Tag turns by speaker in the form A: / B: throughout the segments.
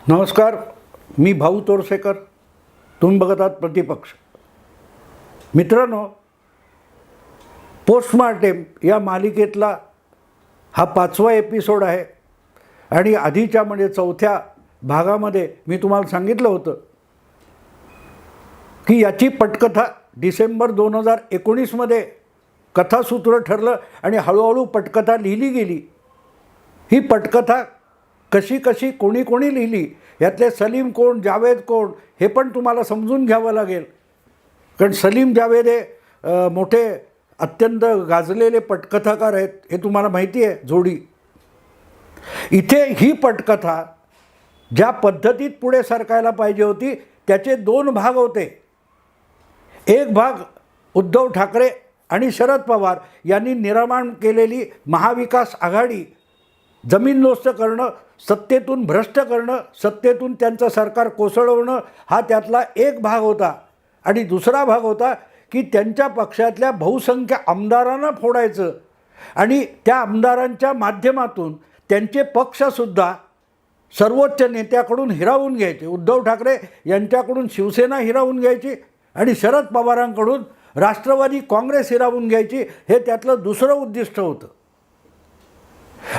A: नमस्कार, मी भाऊ तोरसेकर. तुम्ही बघत आहात प्रतिपक्ष. मित्रांनो, पोस्टमार्टेम या मालिकेतला हा 5वा एपिसोड आहे आणि आधीच्या म्हणजे 4थ्या भागामध्ये मी तुम्हाला सांगितलं होतं की याची पटकथा डिसेंबर 2019मध्ये कथासूत्र ठरलं आणि हळूहळू पटकथा लिहिली गेली. ही पटकथा कशी कशी कोणी कोणी लिहिली, यातले सलीम कोण, जावेद कोण, हे पण तुम्हाला समजून घ्यावं लागेल. कारण सलीम जावेद हे मोठे अत्यंत गाजलेले पटकथाकार आहेत, हे तुम्हाला माहिती आहे जोडी. इथे ही पटकथा ज्या पद्धतीत पुढे सरकायला पाहिजे होती त्याचे 2 भाग होते. एक भाग उद्धव ठाकरे आणि शरद पवार यांनी निर्माण केलेली महाविकास आघाडी जमीनदोस्त करणं, सत्तेतून भ्रष्ट करणं, सत्तेतून त्यांचं सरकार कोसळवणं, हा त्यातला एक भाग होता. आणि दुसरा भाग होता की त्यांच्या पक्षातल्या बहुसंख्य आमदारांना फोडायचं आणि त्या आमदारांच्या माध्यमातून त्यांचे पक्षसुद्धा सर्वोच्च नेत्याकडून हिरावून घ्यायचे. उद्धव ठाकरे यांच्याकडून शिवसेना हिरावून घ्यायची आणि शरद पवारांकडून राष्ट्रवादी काँग्रेस हिरावून घ्यायची. हे त्यातलं दुसरं उद्दिष्ट होतं.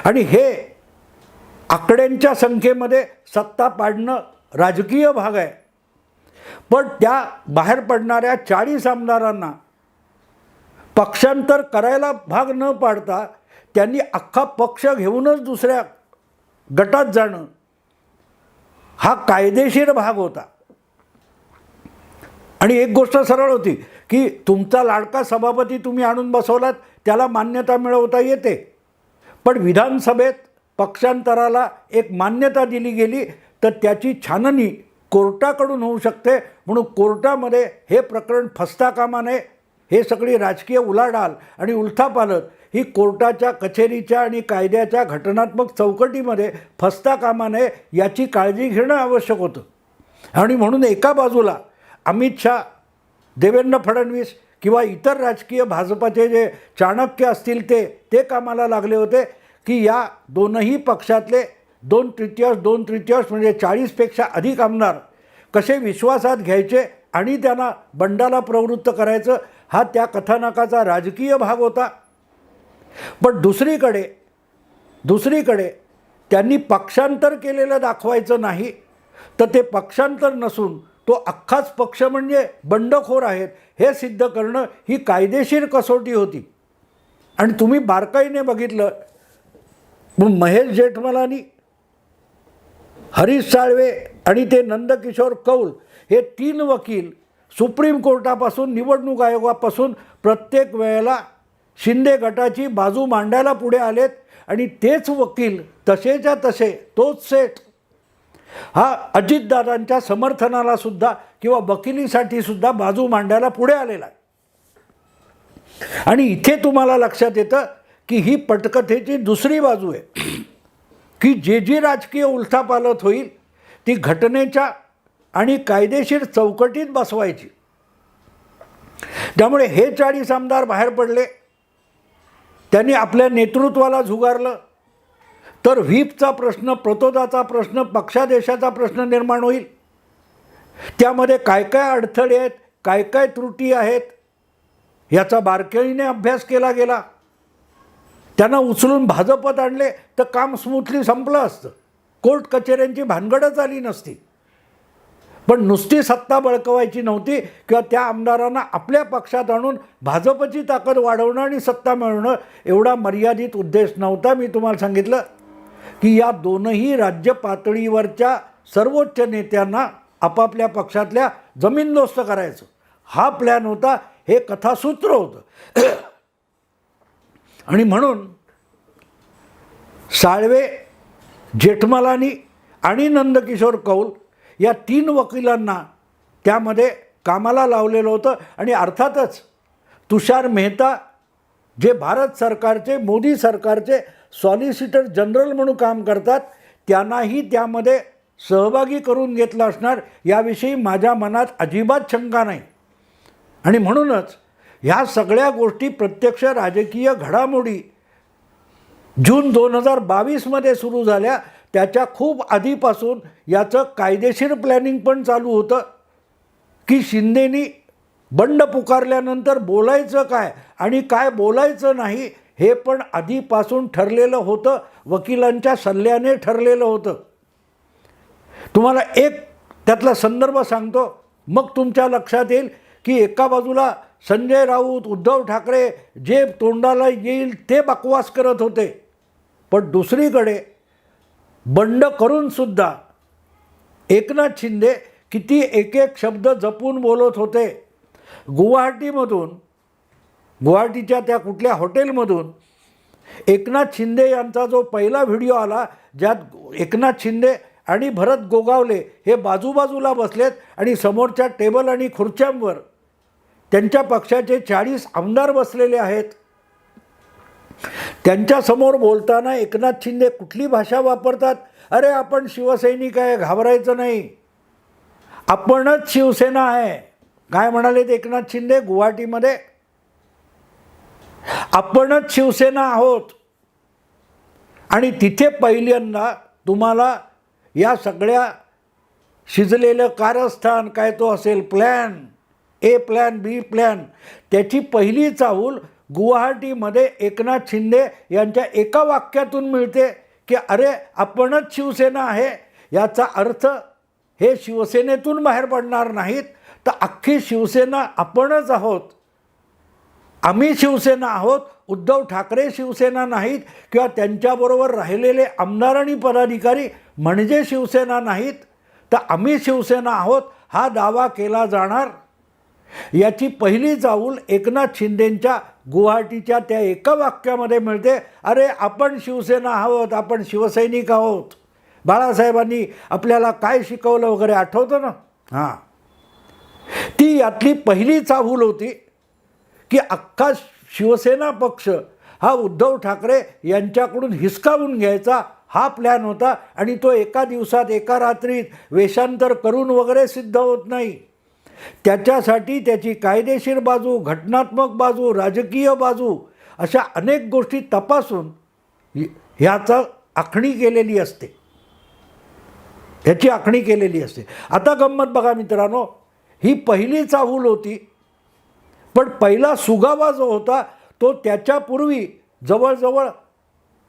A: आणि हे आकड्यांच्या संख्येमध्ये सत्ता पाडणं राजकीय भाग आहे. पण त्या बाहेर पडणाऱ्या 40 आमदारांना पक्षांतर करायला भाग न पाडता त्यांनी अख्खा पक्ष घेऊनच दुसऱ्या गटात जाणं हा कायदेशीर भाग होता. आणि एक गोष्ट सरळ होती की तुमचा लाडका सभापती तुम्ही आणून बसवलात, त्याला मान्यता मिळवता येते. पण विधानसभेत पक्षांतराला एक मान्यता दिली गेली तर त्याची छाननी कोर्टाकडून होऊ शकते. म्हणून कोर्टामध्ये हे प्रकरण फसता कामा नये. हे सगळी राजकीय उलाढाल आणि उलथापालथ ही कोर्टाच्या, कचेरीच्या आणि कायद्याच्या घटनात्मक चौकटीमध्ये फसता कामा नये याची काळजी घेणं आवश्यक होतं. आणि म्हणून एका बाजूला अमित शहा, देवेंद्र फडणवीस किंवा इतर राजकीय भाजपाचे जे चाणक्य असतील ते कामाला लागले होते की या दोनही पक्षातले 2/3 म्हणजे 40पेक्षा अधिक आमदार कसे विश्वासात घ्यायचे आणि त्यांना बंडाला प्रवृत्त करायचं, हा त्या कथानकाचा राजकीय भाग होता. पण दुसरीकडे त्यांनी पक्षांतर केलेलं दाखवायचं नाही, तर ते पक्षांतर नसून तो अख्खाच पक्ष म्हणजे बंडखोर आहेत हे सिद्ध करणं ही कायदेशीर कसोटी होती. आणि तुम्ही बारकाईने बघितलं, महेश जेठमलानी, हरीश साळवे आणि ते नंदकिशोर कौल हे 3 वकील सुप्रीम कोर्टापासून, निवडणूक आयोगापासून प्रत्येक वेळेला शिंदे गटाची बाजू मांडायला पुढे आलेत. आणि तेच वकील तसेच्या तसे, तोच सेट हा अजितदादांच्या समर्थनाला सुद्धा किंवा वकिलीसाठी सुद्धा बाजू मांडायला पुढे आलेला आहे. आणि इथे तुम्हाला लक्षात येतं की ही पटकथेची दुसरी बाजू आहे की जी राजकीय उलथापालथ होईल ती घटनेच्या आणि कायदेशीर चौकटीत बसवायची. त्यामुळे हे 40 आमदार बाहेर पडले, त्यांनी आपल्या नेतृत्वाला झुगारलं तर व्हीपचा प्रश्न, प्रतोदाचा प्रश्न, पक्षादेशाचा प्रश्न निर्माण होईल. त्यामध्ये काय काय अडथळे आहेत, काय काय त्रुटी आहेत याचा बारकाईने अभ्यास केला गेला. त्यांना उचलून भाजपत आणले तर काम स्मूथली संपलं असतं, कोर्ट कचेऱ्यांची भानगडच आली नसती. पण नुसती सत्ता बळकवायची नव्हती किंवा त्या आमदारांना आपल्या पक्षात आणून भाजपची ताकद वाढवणं आणि सत्ता मिळवणं एवढा मर्यादित उद्देश नव्हता. मी तुम्हाला सांगितलं की या दोनही राज्य पातळीवरच्या सर्वोच्च नेत्यांना आपापल्या पक्षातल्या जमीनदोस्त करायचं हा प्लॅन होता. हे कथासूत्र होतं. आणि म्हणून साळवे, जेठमलानी आणि नंदकिशोर कौल या 3 वकिलांना त्यामध्ये कामाला लावलेलं होतं. आणि अर्थातच तुषार मेहता जे भारत सरकारचे, मोदी सरकारचे सॉलिसिटर जनरल म्हणून काम करतात, त्यांनाही त्यामध्ये सहभागी करून घेतलं असणार याविषयी माझ्या मनात अजिबात शंका नाही. आणि म्हणूनच ह्या सगळ्या गोष्टी प्रत्यक्ष राजकीय घडामोडी जून 2022मध्ये सुरू झाल्या त्याच्या खूप आधीपासून याचं कायदेशीर प्लॅनिंग पण चालू होतं की शिंदेनी बंड पुकारल्यानंतर बोलायचं काय आणि काय बोलायचं नाही हे पण आधीपासून ठरलेलं होतं, वकिलांच्या सल्ल्याने ठरलेलं होतं. तुम्हाला एक त्यातला संदर्भ सांगतो, मग तुमच्या लक्षात येईल की एका बाजूला संजय राऊत, उद्धव ठाकरे जे तोंडाला येईल ते बकवास करत होते, पण दुसरीकडे बंड करूनसुद्धा एकनाथ शिंदे किती एक एक शब्द जपून बोलत होते. गुवाहाटीच्या त्या कुठल्या हॉटेलमधून एकनाथ शिंदे यांचा जो पहिला व्हिडिओ आला, ज्यात एकनाथ शिंदे आणि भरत गोगावले हे बाजूबाजूला बसलेत आणि समोरच्या टेबल आणि खुर्च्यांवर त्यांच्या पक्षाचे 40 आमदार बसलेले आहेत. त्यांच्यासमोर बोलताना एकनाथ शिंदे कुठली भाषा वापरतात? अरे आपण शिवसैनिक आहे, घाबरायचं नाही, आपणच शिवसेना आहे. काय म्हणाले ते एकनाथ शिंदे गुवाहाटीमध्ये? आपणच शिवसेना आहोत. आणि तिथे पहिल्यांदा तुम्हाला या सगळ्या शिजलेलं कारस्थान काय तो असेल, plan A, plan B, plan, त्याची पहिली चाहूल गुवाहाटीमध्ये एकनाथ शिंदे यांच्या एका वाक्यातून मिळते की अरे आपणच शिवसेना आहे. याचा अर्थ हे शिवसेनेतून बाहेर पडणार नाहीत, तर अख्खी शिवसेना आपणच आहोत. आम्ही शिवसेना आहोत, उद्धव ठाकरे शिवसेना नाहीत किंवा त्यांच्याबरोबर राहिलेले आमदार आणि पदाधिकारी म्हणजे शिवसेना नाहीत, तर आम्ही शिवसेना आहोत हा दावा केला जाणार. याची पहिली चाहूल एकनाथ शिंदेंच्या गुवाहाटीच्या त्या एका वाक्यामध्ये मिळते, अरे आपण शिवसेना आहोत, आपण शिवसैनिक आहोत. बाळासाहेबांनी आपल्याला काय शिकवलं वगैरे आठवतं ना? हां, ती यातली पहिली चाहूल होती की अख्खा शिवसेना पक्ष हा उद्धव ठाकरे यांच्याकडून हिसकावून घ्यायचा हा प्लॅन होता. आणि तो एका दिवसात एका रात्रीत वेषांतर करून वगैरे सिद्ध होत नाही. त्याच्यासाठी त्याची कायदेशीर बाजू, घटनात्मक बाजू, राजकीय बाजू अशा अनेक गोष्टी तपासून ह्याचा आखणी केलेली असते, ह्याची आखणी केलेली असते. आता गंमत बघा मित्रांनो, ही पहिली चाहूल होती, पण पहिला सुगावा जो होता तो त्याच्यापूर्वी जवळजवळ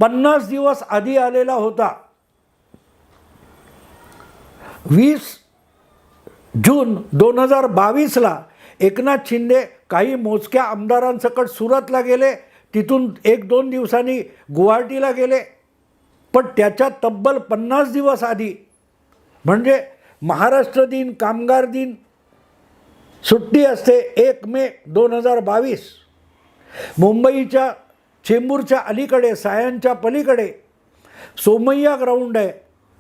A: 50 दिवस आधी आलेला होता. 20 जून 2022ला एकनाथ शिंदे काही मोजक्या आमदारांसकट सुरतला गेले, तिथून 1-2 दिवसांनी गुवाहाटीला गेले. पण त्याच्या तब्बल 50 दिवस आधी, म्हणजे महाराष्ट्र दिन, कामगार दिन सुट्टी असते 1 मे 2022, मुंबईच्या चेंबूरच्या अलीकडे, सायनच्या पलीकडे सोमय्या ग्राउंड आहे.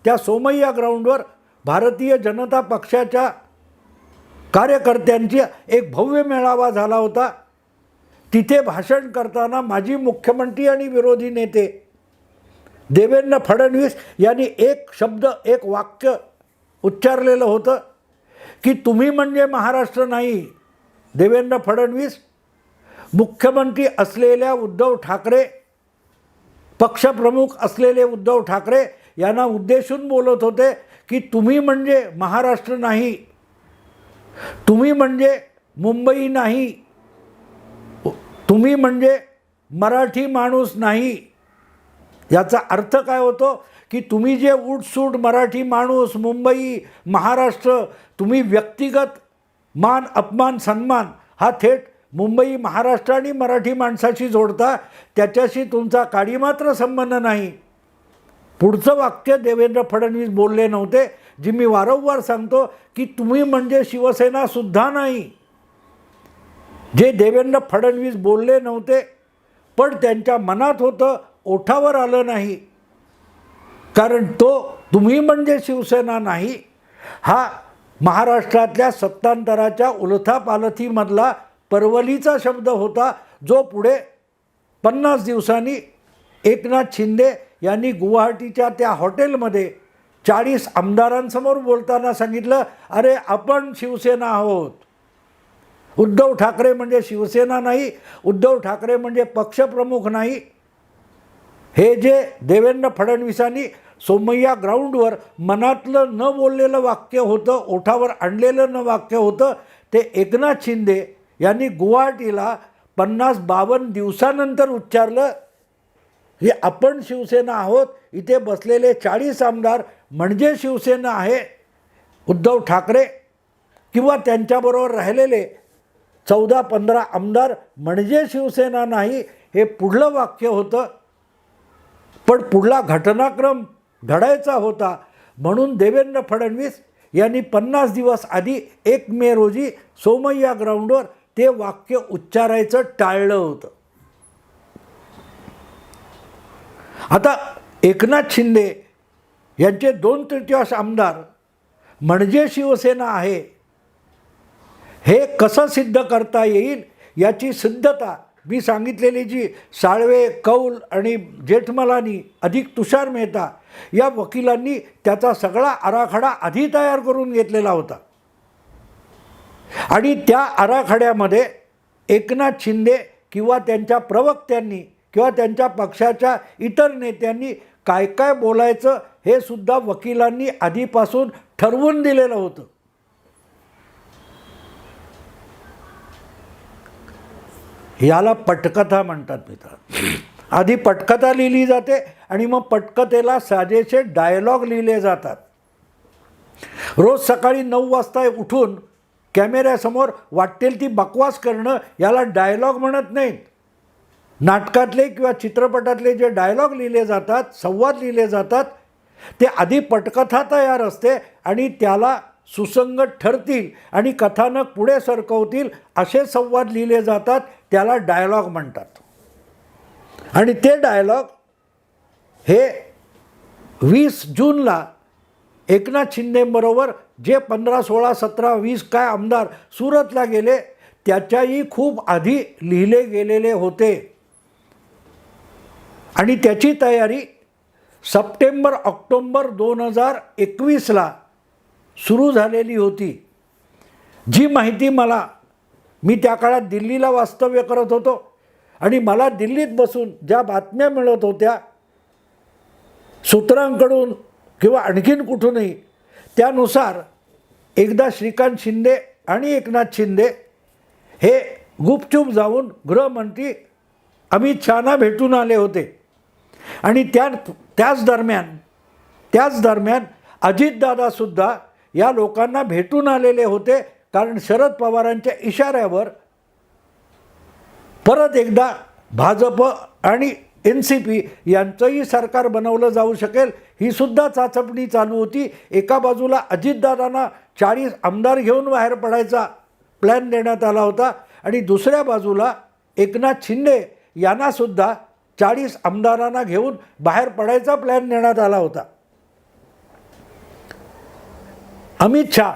A: त्या सोमय्या ग्राउंडवर भारतीय जनता पक्षाच्या कार्यकर्त्यांची एक भव्य मेळावा झाला होता. तिथे भाषण करताना माजी मुख्यमंत्री आणि विरोधी नेते देवेंद्र फडणवीस यांनी एक शब्द, एक वाक्य उच्चारलेलं होतं की तुम्ही म्हणजे महाराष्ट्र नाही. देवेंद्र फडणवीस मुख्यमंत्री असलेल्या उद्धव ठाकरे, पक्षप्रमुख असलेले उद्धव ठाकरे यांना उद्देशून बोलत होते की तुम्ही म्हणजे महाराष्ट्र नाही, तुम्ही म्हणजे मुंबई नाही, तुम्ही म्हणजे मराठी माणूस नाही. याचा अर्थ काय होतो की तुम्ही जे उठसूट मराठी माणूस, मुंबई, महाराष्ट्र, तुम्ही व्यक्तिगत मान, अपमान, सन्मान हा थेट मुंबई, महाराष्ट्र आणि मराठी माणसाशी जोडता, त्याच्याशी तुमचा काडीमात्र संबंध नाही. पुढचं वाक्य देवेंद्र फडणवीस बोलले नव्हते, जी मी वारंवार सांगतो की तुम्ही म्हणजे शिवसेनासुद्धा नाही. जे देवेंद्र फडणवीस बोलले नव्हते, पण त्यांच्या मनात होतं, ओठावर आलं नाही. कारण तो तुम्ही म्हणजे शिवसेना नाही हा महाराष्ट्रातल्या सत्तांतराच्या उलथापालथीमधला परवलीचा शब्द होता, जो पुढे 50 दिवसांनी एकनाथ शिंदे यांनी गुवाहाटीच्या त्या हॉटेलमध्ये 40 आमदारांसमोर बोलताना सांगितलं, अरे आपण शिवसेना आहोत. उद्धव ठाकरे म्हणजे शिवसेना नाही, उद्धव ठाकरे म्हणजे पक्षप्रमुख नाही. हे जे देवेंद्र फडणवीसांनी सोमय्या ग्राउंडवर मनातलं न बोललेलं वाक्य होतं, ओठावर आणलेलं न वाक्य होतं, ते एकनाथ शिंदे यांनी गुवाहाटीला 50-52 दिवसानंतर उच्चारलं. हे आपण शिवसेना आहोत, इथे बसलेले 40 आमदार म्हणजे शिवसेना आहे. उद्धव ठाकरे किंवा त्यांच्याबरोबर राहिलेले 14-15 आमदार म्हणजे शिवसेना नाही, हे पुढलं वाक्य होतं. पण पुढला घटनाक्रम घडायचा होता, म्हणून देवेंद्र फडणवीस यांनी 50 दिवस आधी 1 मे रोजी सोमय्या ग्राउंडवर ते वाक्य उच्चारायचं टाळलं होतं. आता एकनाथ शिंदे यांचे 2/3 आमदार म्हणजे शिवसेना आहे, हे कसं सिद्ध करता येईल याची सिद्धता मी सांगितलेली जी साळवे, कौल आणि जेठमलानी अधिक तुषार मेहता या वकिलांनी त्याचा सगळा आराखडा आधी तयार करून घेतलेला होता. आणि त्या आराखड्यामध्ये एकनाथ शिंदे किंवा त्यांच्या प्रवक्त्यांनी किंवा त्यांच्या पक्षाच्या इतर नेत्यांनी काय काय बोलायचं हे सुद्धा वकिलांनी आधीपासून ठरवून दिलेलं होतं. याला पटकथा म्हणतात मित्र. आधी पटकथा लिहिली जाते आणि मग पटकथेला साजेसे डायलॉग लिहिले जातात. रोज सकाळी 9 वाजता उठून कॅमेऱ्यासमोर वाटेल ती बकवास करणं याला डायलॉग म्हणत नाहीत. नाटकातले किंवा चित्रपटातले जे डायलॉग लिहिले जातात, संवाद लिहिले जातात, ते आधी पटकथा तयार असते आणि त्याला सुसंगत ठरतील आणि कथानक पुढे सरकवतील असे संवाद लिहिले जातात, त्याला डायलॉग म्हणतात. आणि ते डायलॉग हे 20 जूनला एकनाथ शिंदेबरोबर जे 15, 16, 17, 20 काय आमदार सुरतला गेले त्याच्याही खूप आधी लिहिले गेलेले होते. आणि त्याची तयारी सप्टेंबर-ऑक्टोंबर 2021ला सुरू झालेली होती. जी माहिती मी त्या काळात दिल्लीला वास्तव्य करत होतो आणि मला दिल्लीत बसून ज्या बातम्या मिळत होत्या सूत्रांकडून किंवा आणखीन कुठूनही, त्यानुसार एकदा श्रीकांत शिंदे आणि एकनाथ शिंदे हे गुपचूप जाऊन गृहमंत्री अमित शहाना भेटून आले होते. आणि त्याच दरम्यान अजितदादासुद्धा या लोकांना भेटून आलेले होते, कारण शरद पवारांच्या इशाऱ्यावर परत एकदा भाजप आणि NCP यांचंही सरकार बनवलं जाऊ शकेल ही सुद्धा चाचपणी चालू होती. एका बाजूला अजितदादांना 40 आमदार घेऊन बाहेर पडायचा प्लॅन देण्यात आला होता आणि दुसऱ्या बाजूला एकनाथ शिंदे यांनासुद्धा 40 आमदारांना घेऊन बाहेर पडायचा प्लॅन देण्यात आला होता. अमित शहा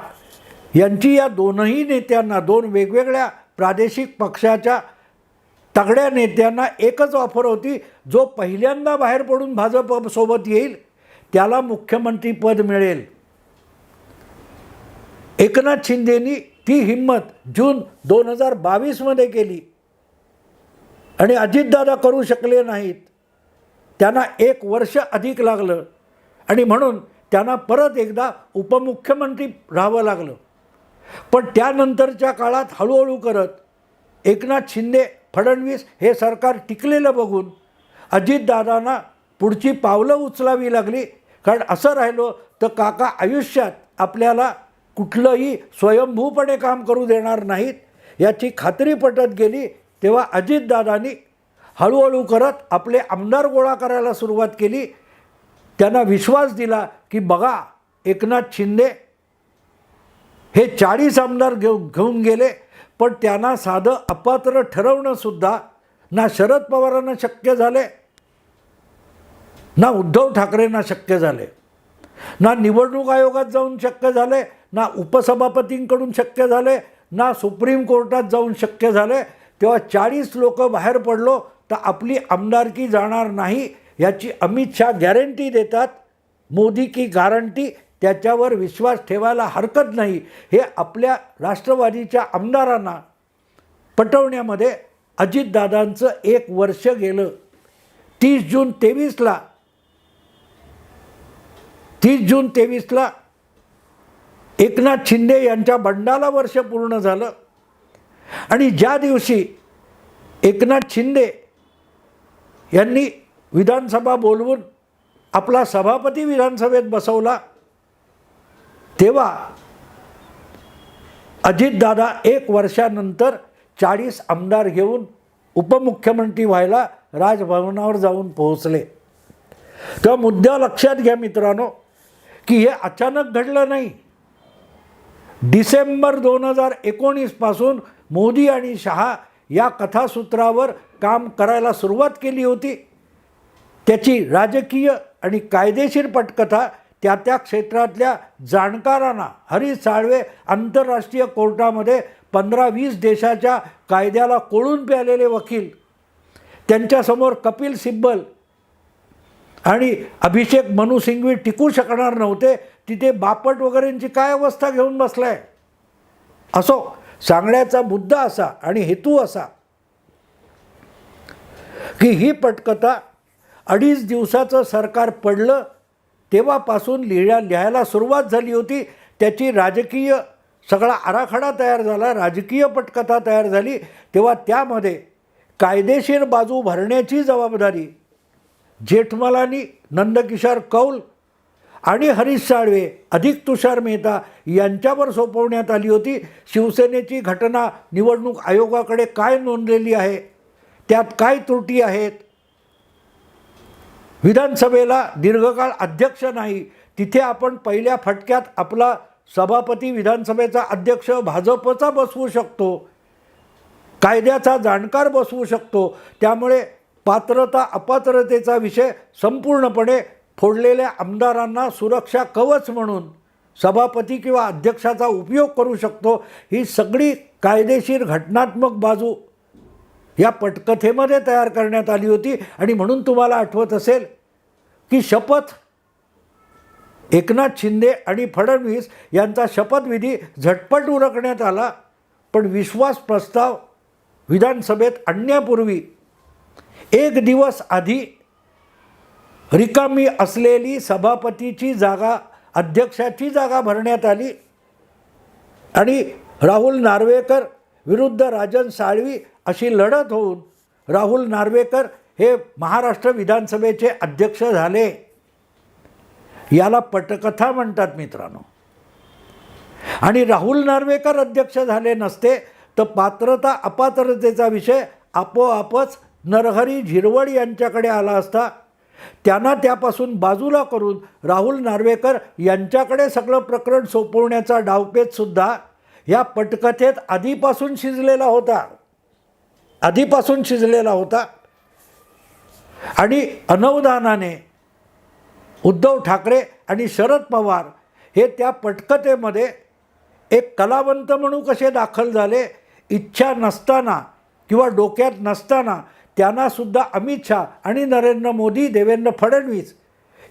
A: यांची या दोनही नेत्यांना, 2 वेगवेगळ्या प्रादेशिक पक्षाच्या तगड्या नेत्यांना एकच ऑफर होती, जो पहिल्यांदा बाहेर पडून भाजपसोबत येईल त्याला मुख्यमंत्रीपद मिळेल. एकनाथ शिंदेनी ती हिंमत जून 2022मध्ये केली आणि अजितदादा करू शकले नाहीत. त्यांना 1 वर्ष अधिक लागलं आणि म्हणून त्यांना परत एकदा उपमुख्यमंत्री राहावं लागलं. पण त्यानंतरच्या काळात हळूहळू करत एकनाथ शिंदे, फडणवीस हे सरकार टिकलेलं बघून अजितदादांना पुढची पावलं उचलावी लागली. कारण असं राहिलो तर काका आयुष्यात आपल्याला कुठलंही स्वयंभूपणे काम करू देणार नाहीत याची खात्री पटत गेली. तेव्हा अजितदादांनी हळूहळू करत आपले आमदार गोळा करायला सुरुवात केली. त्यांना विश्वास दिला की बघा, एकनाथ शिंदे हे 40 आमदार घेऊन गेले, पण त्यांना साधं अपात्र ठरवणंसुद्धा ना शरद पवारांना शक्य झाले, ना उद्धव ठाकरेंना शक्य झाले, ना निवडणूक आयोगात जाऊन शक्य झाले, ना उपसभापतींकडून शक्य झाले, ना सुप्रीम कोर्टात जाऊन शक्य झाले. तेव्हा 40 लोक बाहेर पडलो तर आपली आमदारकी जाणार नाही याची अमित शहा गॅरंटी देतात. मोदी की गारंटी, त्याच्यावर विश्वास ठेवायला हरकत नाही. हे आपल्या राष्ट्रवादीच्या आमदारांना पटवण्यामध्ये अजितदादांचं 1 वर्ष गेलं. 30 जून 23ला 30 जून 23ला एकनाथ शिंदे यांच्या बंडाला वर्ष पूर्ण झालं आणि ज्या दिवशी एकनाथ शिंदे यांनी विधानसभा बोलवून आपला सभापती विधानसभेत बसवला, तेव्हा अजितदादा 1 वर्षानंतर 40 आमदार घेऊन उपमुख्यमंत्री व्हायला राजभवनावर जाऊन पोहोचले. तेव्हा मुद्दा लक्षात घ्या मित्रांनो की हे अचानक घडलं नाही. डिसेंबर 2019 पासून मोदी आणि शहा या कथासूत्रावर काम करायला सुरुवात केली होती. त्याची राजकीय आणि कायदेशीर पटकथा त्या त्या क्षेत्रातल्या जाणकारांना, हरीश साळवे आंतरराष्ट्रीय कोर्टामध्ये 15-20 देशाच्या कायद्याला कोळून प्यालेले वकील, त्यांच्यासमोर कपिल सिब्बल आणि अभिषेक मनु सिंघवी टिकू शकणार नव्हते. तिथे बापट वगैरेंची काय अवस्था घेऊन बसलाय. असो, सांगण्याचा मुद्दा असा आणि हेतू असा की ही पटकथा 2.5 दिवसाचं सरकार पडलं तेव्हापासून लिहायला सुरुवात झाली होती. त्याची राजकीय सगळा आराखडा तयार झाला, राजकीय पटकथा तयार झाली. तेव्हा त्यामध्ये कायदेशीर बाजू भरण्याची जबाबदारी जेठमलानी, नंदकिशोर कौल आणि हरीश साळवे अधिक तुषार मेहता यांच्यावर सोपवण्यात आली होती. शिवसेनेची घटना निवडणूक आयोगाकडे काय नोंदलेली आहे, त्यात काय त्रुटी आहेत, विधानसभेला दीर्घकाळ अध्यक्ष नाही, तिथे आपण पहिल्या फटक्यात आपला सभापती विधानसभेचा अध्यक्ष भाजपचा बसवू शकतो, कायद्याचा जाणकार बसवू शकतो. त्यामुळे पात्रता अपात्रतेचा विषय संपूर्णपणे फोडलेल्या आमदारांना सुरक्षा कवच म्हणून सभापती किंवा अध्यक्षाचा उपयोग करू शकतो. ही सगळी कायदेशीर घटनात्मक बाजू या पटकथेमध्ये तयार करण्यात आली होती. आणि म्हणून तुम्हाला आठवत असेल की शपथ एकनाथ शिंदे आणि फडणवीस यांचा शपथविधी झटपट उरकण्यात आला, पण विश्वास प्रस्ताव विधानसभेत आणण्यापूर्वी 1 दिवस आधी रिकामी असलेली सभापतीची जागा, अध्यक्षाची जागा भरण्यात आली आणि राहुल नार्वेकर विरुद्ध राजन साळवी अशी लढत होऊन राहुल नार्वेकर हे महाराष्ट्र विधानसभेचे अध्यक्ष झाले. याला पटकथा म्हणतात मित्रांनो. आणि राहुल नार्वेकर अध्यक्ष झाले नसते तर पात्रता अपात्रतेचा विषय आपोआपच नरहरी झिरवळ यांच्याकडे आला असता. त्यांना त्यापासून बाजूला करून राहुल नार्वेकर यांच्याकडे सगळं प्रकरण सोपवण्याचा डावपेचसुद्धा या पटकथेत आधीपासून शिजलेला होता. आणि अनवधानाने उद्धव ठाकरे आणि शरद पवार हे त्या पटकथेमध्ये एक कलावंत म्हणून कसे दाखल झाले, इच्छा नसताना किंवा डोक्यात नसताना त्यांनासुद्धा अमित शहा आणि नरेंद्र मोदी, देवेंद्र फडणवीस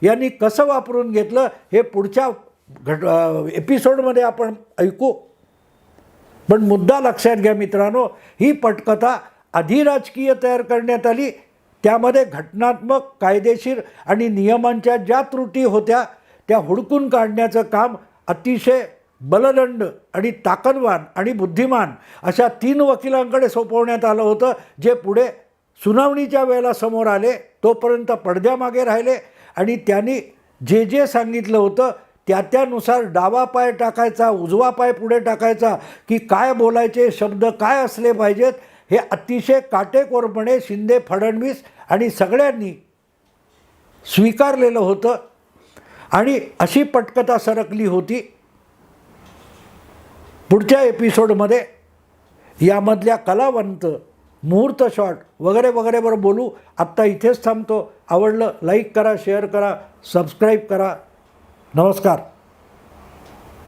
A: यांनी कसं वापरून घेतलं हे पुढच्या एपिसोडमध्ये आपण ऐकू. पण मुद्दा लक्षात घ्या मित्रांनो, ही पटकथा आधी राजकीय तयार करण्यात आली. त्यामध्ये घटनात्मक, कायदेशीर आणि नियमांच्या ज्या त्रुटी होत्या त्या हुडकून काढण्याचं काम अतिशय बलदंड आणि ताकदवान आणि बुद्धिमान अशा 3 वकिलांकडे सोपवण्यात आलं होतं, जे पुढे सुनावणीच्या वेळेला समोर आले. तोपर्यंत पडद्यामागे राहिले आणि त्यांनी जे जे सांगितलं होतं त्यानुसार डावा पाय टाकायचा, उजवा पाय पुढे टाकायचा, की काय बोलायचे, शब्द काय असले पाहिजेत, हे अतिशय काटेकोरपणे शिंदे, फडणवीस आणि सगळ्यांनी स्वीकारलेलं होतं. आणि अशी पटकथा सरकली होती. पुढच्या एपिसोडमध्ये यामधल्या कलावंत, मुहूर्त शॉट वगैरे वगैरेवर बोलू. आत्ता इथेच थांबतो. आवडलं लाईक करा, शेअर करा, सबस्क्राईब करा. नमस्कार.